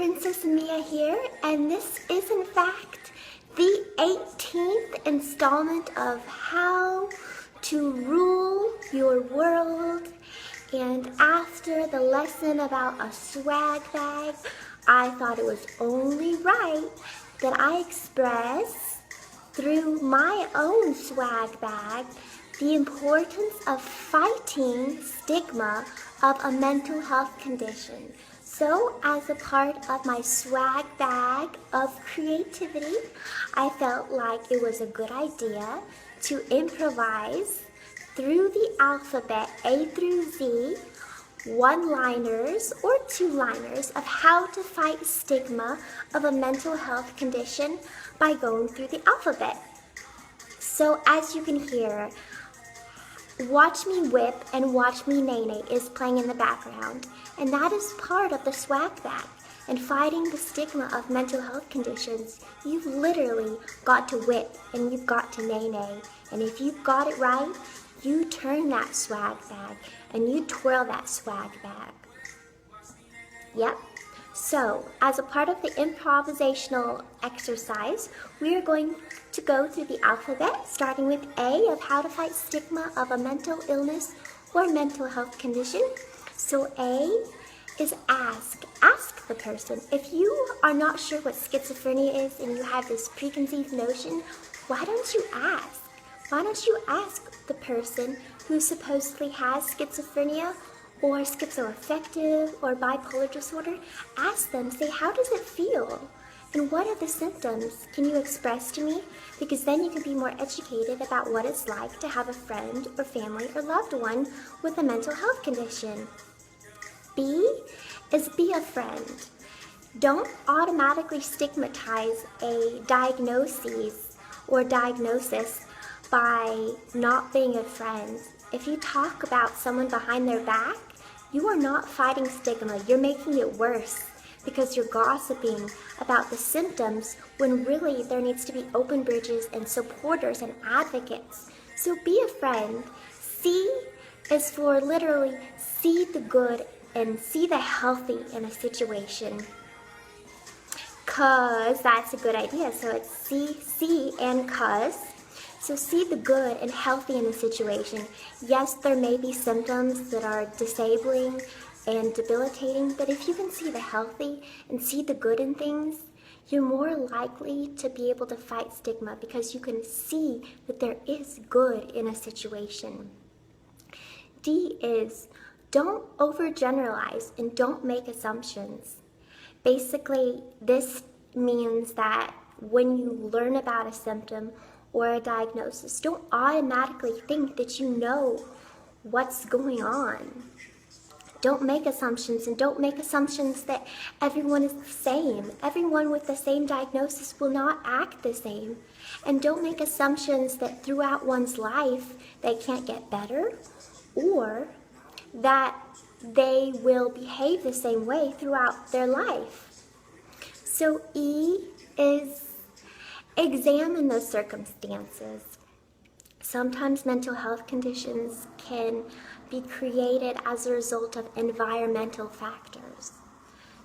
Princess Mia here, and this is in fact the 18th installment of How to Rule Your World. And after the lesson about a swag bag, I thought it was only right that I express through my own swag bag the importance of fighting stigma of a mental health condition. So, as a part of my swag bag of creativity, I felt like it was a good idea to improvise through the alphabet A through Z, one-liners or two-liners of how to fight stigma of a mental health condition by going through the alphabet. So as you can hear, Watch Me Whip and Watch Me Nay Nay is playing in the background, and that is part of the swag bag. And fighting the stigma of mental health conditions, you've literally got to whip and you've got to nay nay. And if you've got it right, you turn that swag bag and you twirl that swag bag. Yep. So, as a part of the improvisational exercise, we are going to go through the alphabet, starting with A of how to fight stigma of a mental illness or mental health condition. So A is ask. Ask the person. If you are not sure what schizophrenia is and you have this preconceived notion, why don't you ask? Why don't you ask the person who supposedly has schizophrenia or schizoaffective or bipolar disorder? Ask them, say, how does it feel? And what are the symptoms? Can you express to me? Because then you can be more educated about what it's like to have a friend or family or loved one with a mental health condition. B is be a friend. Don't automatically stigmatize a diagnosis by not being a friend. If you talk about someone behind their back, you are not fighting stigma. You're making it worse because you're gossiping about the symptoms when really there needs to be open bridges and supporters and advocates. So be a friend. C is for literally see the good and see the healthy in a situation. Cause that's a good idea. So it's see and cause. So see the good and healthy in a situation. Yes, there may be symptoms that are disabling and debilitating, but if you can see the healthy and see the good in things, you're more likely to be able to fight stigma because you can see that there is good in a situation. D is don't overgeneralize and don't make assumptions. Basically, this means that when you learn about a symptom or a diagnosis, don't automatically think that you know what's going on. Don't make assumptions, and don't make assumptions that everyone is the same. Everyone with the same diagnosis will not act the same. And don't make assumptions that throughout one's life they can't get better or that they will behave the same way throughout their life. So E is examine those circumstances. Sometimes mental health conditions can be created as a result of environmental factors.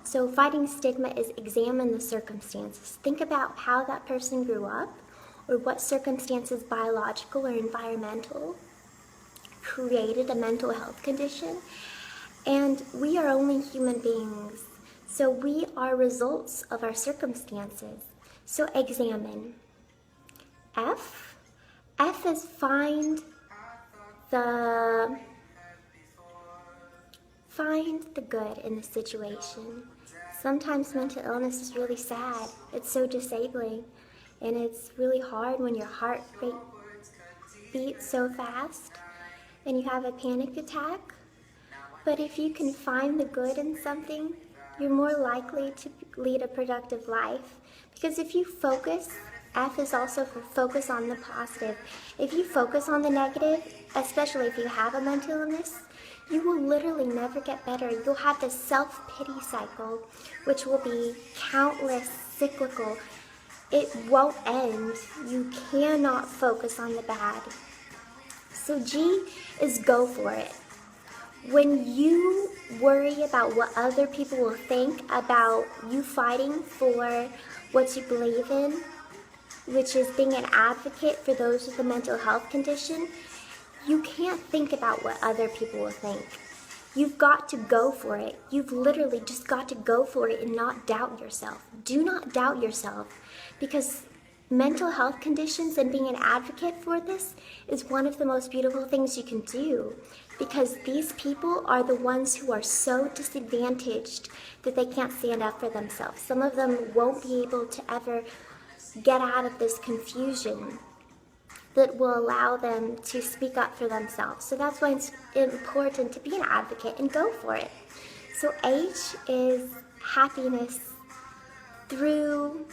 So fighting stigma is examine the circumstances. Think about how that person grew up or what circumstances, biological or environmental, created a mental health condition. And we are only human beings, so we are results of our circumstances. So examine. F is find the good in the situation. Sometimes mental illness is really sad. It's so disabling, and it's really hard when your heart rate beats so fast and you have a panic attack. But if you can find the good in something, you're more likely to lead a productive life. Because if you focus, F is also for focus on the positive. If you focus on the negative, especially if you have a mental illness, you will literally never get better. You'll have this self-pity cycle, which will be countless, cyclical. It won't end. You cannot focus on the bad. So G is go for it. When you worry about what other people will think about you fighting for what you believe in, which is being an advocate for those with a mental health condition, you can't think about what other people will think. You've got to go for it. You've literally just got to go for it and not doubt yourself. Do not doubt yourself, because mental health conditions and being an advocate for this is one of the most beautiful things you can do, because these people are the ones who are so disadvantaged that they can't stand up for themselves. Some of them won't be able to ever get out of this confusion that will allow them to speak up for themselves. So that's why it's important to be an advocate and go for it. So H is happiness through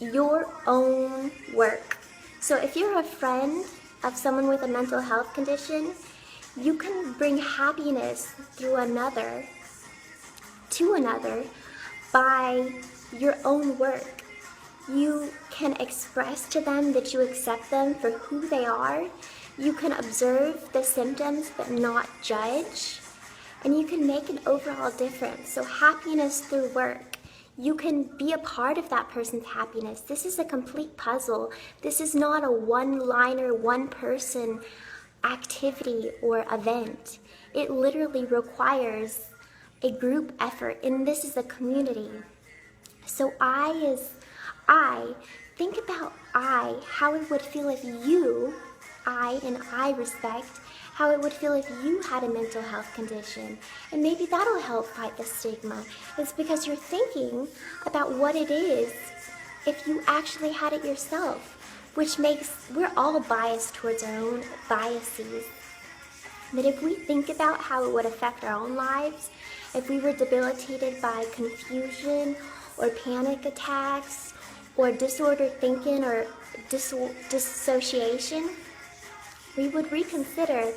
your own work. So if you're a friend of someone with a mental health condition, you can bring happiness through another to another by your own work. You can express to them that you accept them for who they are. You can observe the symptoms but not judge. And you can make an overall difference. So happiness through work. You can be a part of that person's happiness. This is a complete puzzle. This is not a one-liner, one-person activity or event. It literally requires a group effort, and this is a community. So think about how it would feel if you, I respect, how it would feel if you had a mental health condition. And maybe that'll help fight the stigma. It's because you're thinking about what it is if you actually had it yourself, which makes, we're all biased towards our own biases. But if we think about how it would affect our own lives, if we were debilitated by confusion or panic attacks or disordered thinking or dissociation, we would reconsider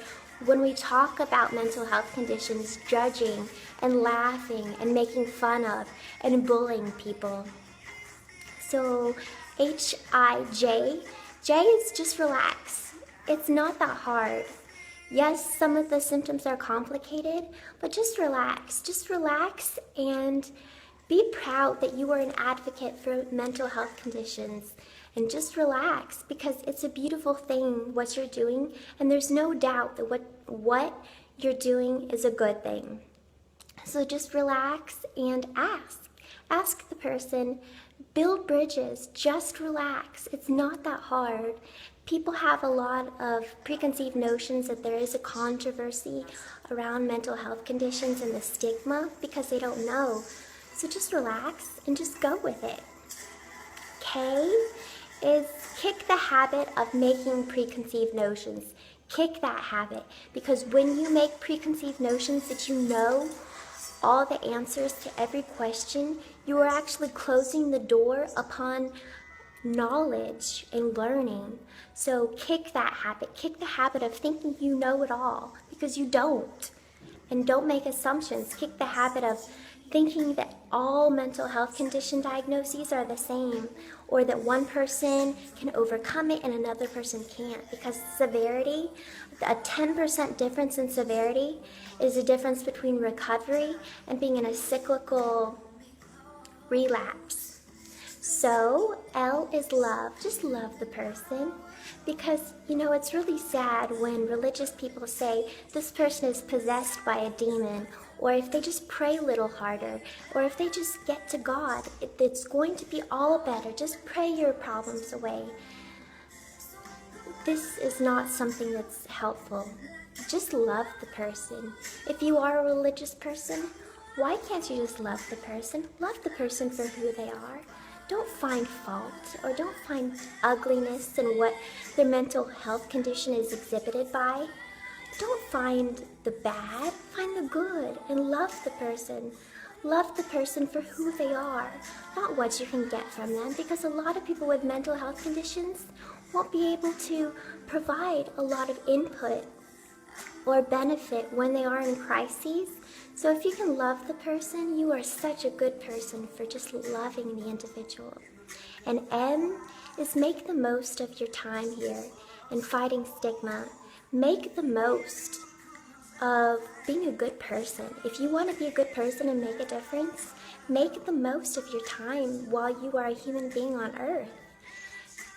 when we talk about mental health conditions, judging and laughing and making fun of and bullying people. So H-I-J, J is just relax. It's not that hard. Yes, some of the symptoms are complicated, but just relax. Just relax and be proud that you are an advocate for mental health conditions. And just relax, because it's a beautiful thing what you're doing, and there's no doubt that what you're doing is a good thing. So just relax and ask. Ask the person, build bridges, just relax. It's not that hard. People have a lot of preconceived notions that there is a controversy around mental health conditions and the stigma because they don't know. So just relax and just go with it. K is kick the habit of making preconceived notions. Kick that habit, because when you make preconceived notions that you know all the answers to every question, you are actually closing the door upon knowledge and learning. So kick that habit. Kick the habit of thinking you know it all, because you don't. And don't make assumptions. Kick the habit of thinking that all mental health condition diagnoses are the same, or that one person can overcome it and another person can't, because severity, a 10% difference in severity is the difference between recovery and being in a cyclical relapse. So L is love. Just love the person, because it's really sad when religious people say this person is possessed by a demon, or if they just pray a little harder, or if they just get to God, it's going to be all better. Just pray your problems away. This is not something that's helpful. Just love the person. If you are a religious person, why can't you just love the person? Love the person for who they are. Don't find fault or don't find ugliness in what their mental health condition is exhibited by. Don't find the bad, find the good, and love the person. Love the person for who they are, not what you can get from them, because a lot of people with mental health conditions won't be able to provide a lot of input or benefit when they are in crises. So if you can love the person, you are such a good person for just loving the individual. And M is make the most of your time here in fighting stigma. Make the most. of being a good person. If you want to be a good person and make a difference, make the most of your time while you are a human being on earth.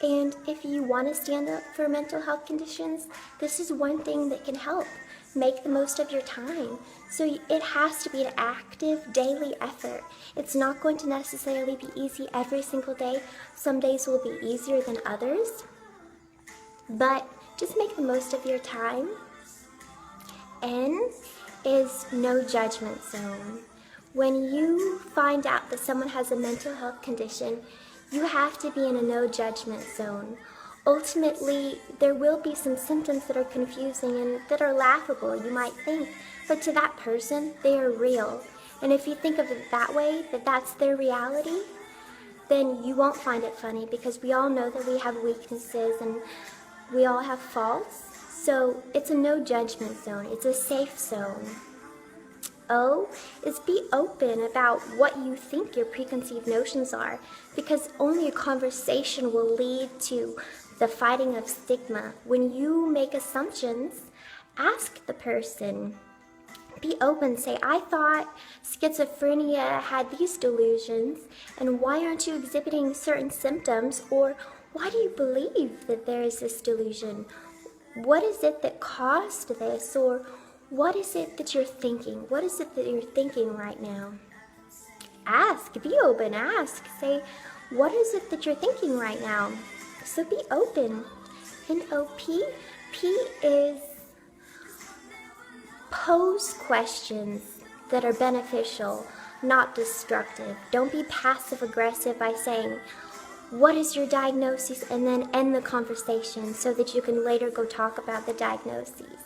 And if you want to stand up for mental health conditions, this is one thing that can help. Make the most of your time. So it has to be an active daily effort. It's not going to necessarily be easy every single day. Some days will be easier than others. But just make the most of your time. N is no judgment zone. When you find out that someone has a mental health condition, you have to be in a no judgment zone. Ultimately, there will be some symptoms that are confusing and that are laughable, you might think, but to that person, they are real. And if you think of it that way, that that's their reality, then you won't find it funny, because we all know that we have weaknesses and we all have faults. So it's a no judgment zone. It's a safe zone. O is be open about what you think your preconceived notions are, because only a conversation will lead to the fighting of stigma. When you make assumptions, ask the person. Be open. Say, I thought schizophrenia had these delusions, and why aren't you exhibiting certain symptoms? Or why do you believe that there is this delusion? What is it that caused this? Or what is it that you're thinking? What is it that you're thinking right now? Ask. Be open. Ask. Say, what is it that you're thinking right now? So be open. N-O-P. P is pose questions that are beneficial, not destructive. Don't be passive aggressive by saying, what is your diagnosis? And then end the conversation so that you can later go talk about the diagnoses.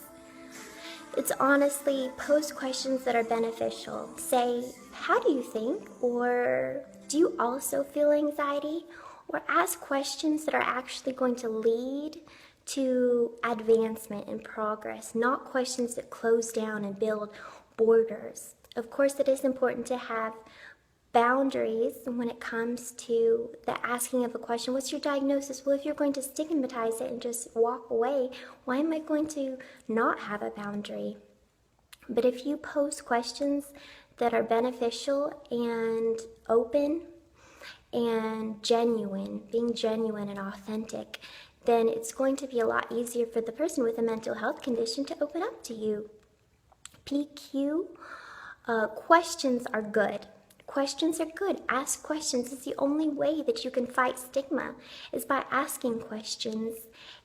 It's honestly pose questions that are beneficial. Say, how do you think? Or do you also feel anxiety? Or ask questions that are actually going to lead to advancement and progress, not questions that close down and build borders. Of course, it is important to have boundaries when it comes to the asking of a question. What's your diagnosis? Well, if you're going to stigmatize it and just walk away, why am I going to not have a boundary? But if you pose questions that are beneficial and open and genuine, being genuine and authentic, then it's going to be a lot easier for the person with a mental health condition to open up to you. PQ, questions are good. Questions are good. Ask questions. It's the only way that you can fight stigma, is by asking questions.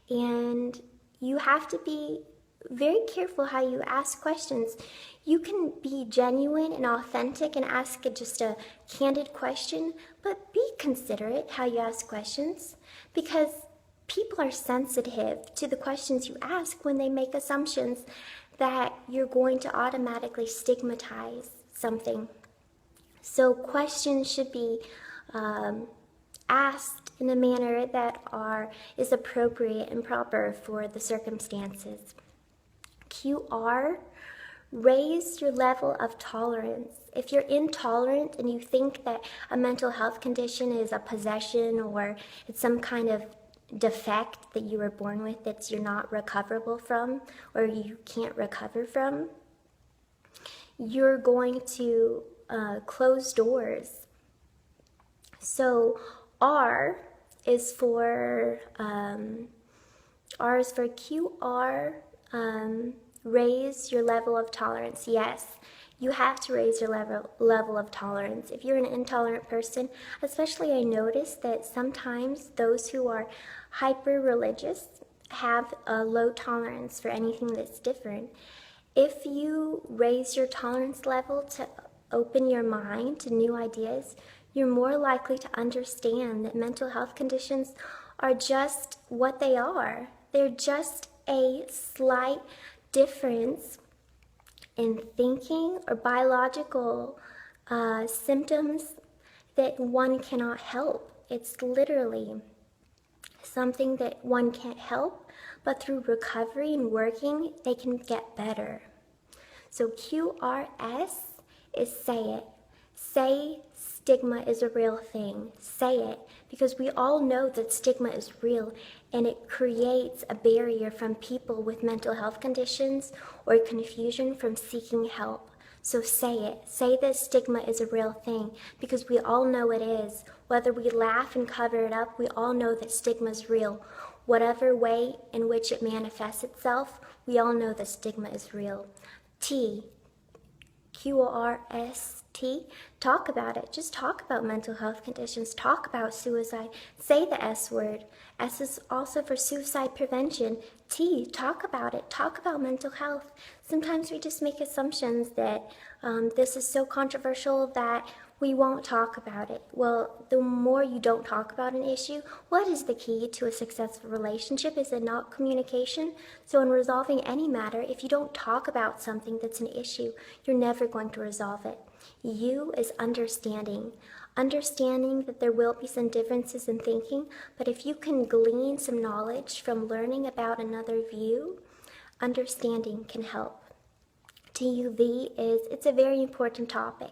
And you have to be very careful how you ask questions. You can be genuine and authentic and ask just a candid question, but be considerate how you ask questions, because people are sensitive to the questions you ask when they make assumptions that you're going to automatically stigmatize something. So questions should be asked in a manner that is appropriate and proper for the circumstances. QR, raise your level of tolerance. If you're intolerant and you think that a mental health condition is a possession or it's some kind of defect that you were born with that you're not recoverable from or you can't recover from, you're going to close doors. So R is for QR. Raise your level of tolerance. Yes, you have to raise your level of tolerance. If you're an intolerant person, especially, I notice that sometimes those who are hyper-religious have a low tolerance for anything that's different. If you raise your tolerance level to open your mind to new ideas, you're more likely to understand that mental health conditions are just what they are. They're just a slight difference in thinking or biological symptoms that one cannot help. It's literally something that one can't help, but through recovery and working, they can get better. So QRS is say it. Say stigma is a real thing. Say it, because we all know that stigma is real, and it creates a barrier from people with mental health conditions or confusion from seeking help. So say it. Say that stigma is a real thing, because we all know it is. Whether we laugh and cover it up, we all know that stigma is real. Whatever way in which it manifests itself, we all know that stigma is real. T, QRST, talk about it. Just talk about mental health conditions. Talk about suicide. Say the S word. S is also for suicide prevention. T, talk about it. Talk about mental health. Sometimes we just make assumptions that this is so controversial that we won't talk about it. Well, the more you don't talk about an issue, what is the key to a successful relationship? Is it not communication? So in resolving any matter, if you don't talk about something that's an issue, you're never going to resolve it. U is understanding. Understanding that there will be some differences in thinking, but if you can glean some knowledge from learning about another view, understanding can help. TUV is, it's a very important topic.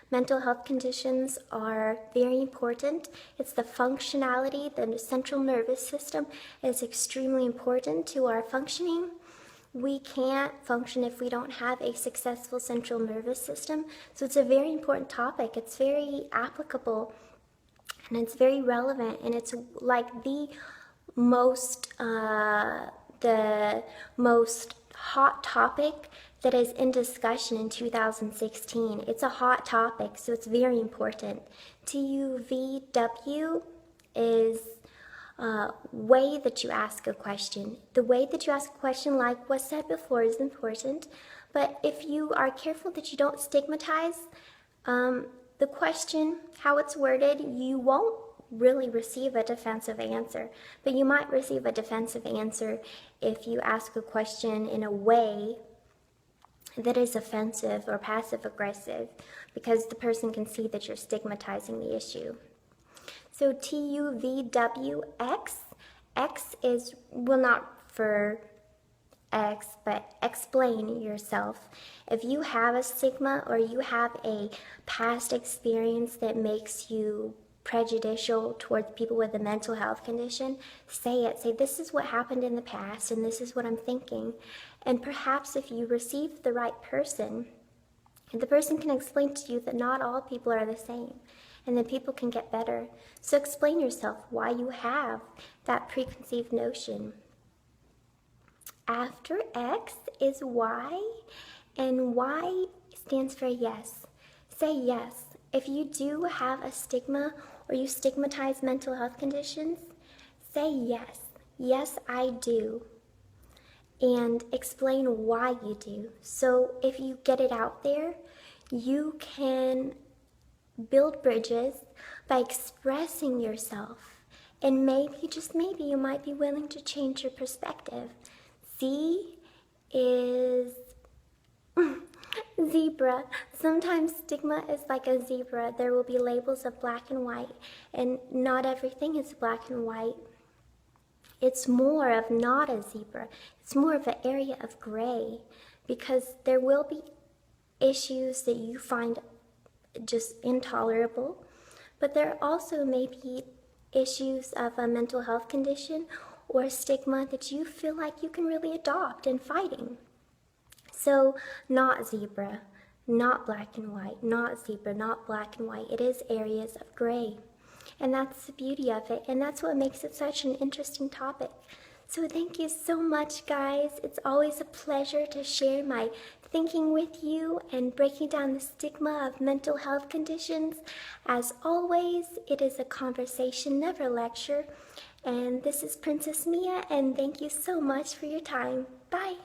Mental health conditions are very important. It's the functionality, the central nervous system is extremely important to our functioning. We can't function if we don't have a successful central nervous system. So it's a very important topic. It's very applicable and it's very relevant, and it's like the most hot topic that is in discussion in 2016. It's a hot topic, so it's very important. TUVW is way that you ask a question. The way that you ask a question, like was said before, is important, but if you are careful that you don't stigmatize the question, how it's worded, you won't really receive a defensive answer, but you might receive a defensive answer if you ask a question in a way that is offensive or passive-aggressive, because the person can see that you're stigmatizing the issue. So TUVWX, X is, well, not for X, but explain yourself. If you have a stigma or you have a past experience that makes you prejudicial towards people with a mental health condition, say it. Say, this is what happened in the past and this is what I'm thinking. And perhaps if you receive the right person, the person can explain to you that not all people are the same and that people can get better. So explain yourself why you have that preconceived notion. After X is Y, and Y stands for yes. Say yes. If you do have a stigma or you stigmatize mental health conditions, say yes. Yes, I do. And explain why you do. So if you get it out there, you can build bridges by expressing yourself. And maybe, just maybe, you might be willing to change your perspective. Z is zebra. Sometimes stigma is like a zebra. There will be labels of black and white, and not everything is black and white. It's more of not a zebra. It's more of an area of gray, because there will be issues that you find just intolerable, but there also may be issues of a mental health condition or stigma that you feel like you can really adopt in fighting. So not zebra, not black and white, not zebra, not black and white. It is areas of gray. And that's the beauty of it, and that's what makes it such an interesting topic. So thank you so much, guys. It's always a pleasure to share my thinking with you and breaking down the stigma of mental health conditions. As always, it is a conversation, never a lecture. And this is Princess Mia, and thank you so much for your time. Bye.